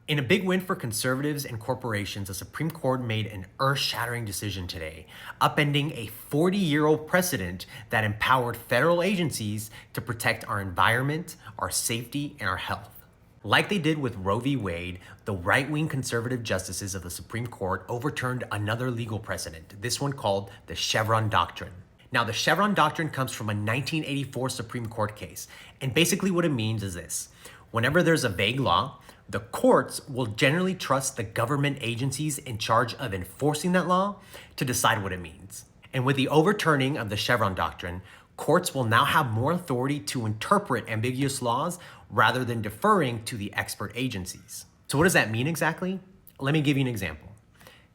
In a big win for conservatives and corporations, the Supreme Court made an earth-shattering decision today, upending a 40-year-old precedent that empowered federal agencies to protect our environment, our safety, and our health. Like they did with Roe v. Wade, the right-wing conservative justices of the Supreme Court overturned another legal precedent, this one called the Chevron Doctrine. Now, the Chevron Doctrine comes from a 1984 Supreme Court case, and basically what it means is this. Whenever there's a vague law, the courts will generally trust the government agencies in charge of enforcing that law to decide what it means. And with the overturning of the Chevron Doctrine, courts will now have more authority to interpret ambiguous laws rather than deferring to the expert agencies. So what does that mean exactly? Let me give you an example.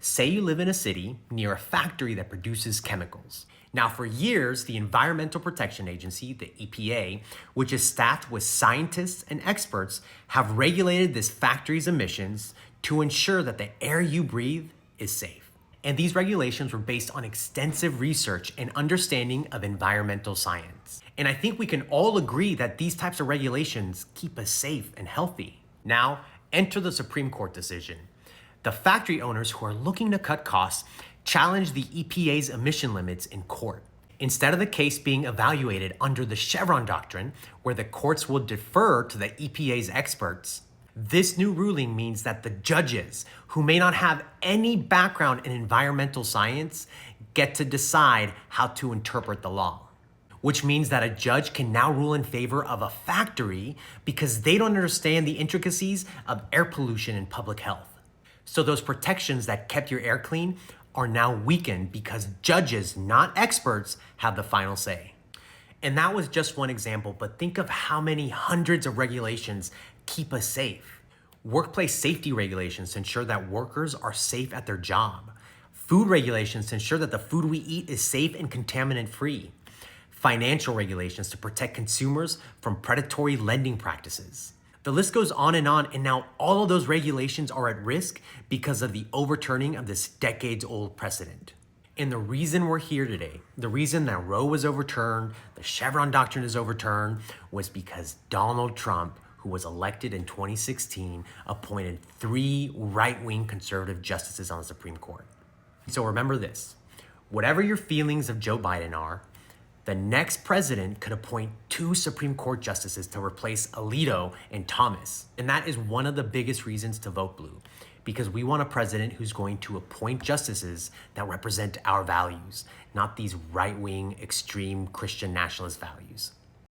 Say you live in a city near a factory that produces chemicals. Now, for years, the Environmental Protection Agency, the EPA, which is staffed with scientists and experts, have regulated this factory's emissions to ensure that the air you breathe is safe. And these regulations were based on extensive research and understanding of environmental science. And I think we can all agree that these types of regulations keep us safe and healthy. Now, enter the Supreme Court decision. The factory owners who are looking to cut costs challenged the EPA's emission limits in court. Instead of the case being evaluated under the Chevron Doctrine, where the courts will defer to the EPA's experts, this new ruling means that the judges, who may not have any background in environmental science, get to decide how to interpret the law. Which means that a judge can now rule in favor of a factory because they don't understand the intricacies of air pollution and public health. So those protections that kept your air clean are now weakened because judges, not experts, have the final say. And that was just one example, but think of how many hundreds of regulations keep us safe. Workplace safety regulations to ensure that workers are safe at their job. Food regulations to ensure that the food we eat is safe and contaminant-free. Financial regulations to protect consumers from predatory lending practices. The list goes on, and now all of those regulations are at risk because of the overturning of this decades-old precedent. And the reason we're here today, the reason that Roe was overturned, the Chevron Doctrine is overturned, was because Donald Trump, who was elected in 2016, appointed 3 right-wing conservative justices on the Supreme Court. So remember this, whatever your feelings of Joe Biden are, the next president could appoint 2 Supreme Court justices to replace Alito and Thomas. And that is one of the biggest reasons to vote blue, because we want a president who's going to appoint justices that represent our values, not these right-wing, extreme Christian nationalist values.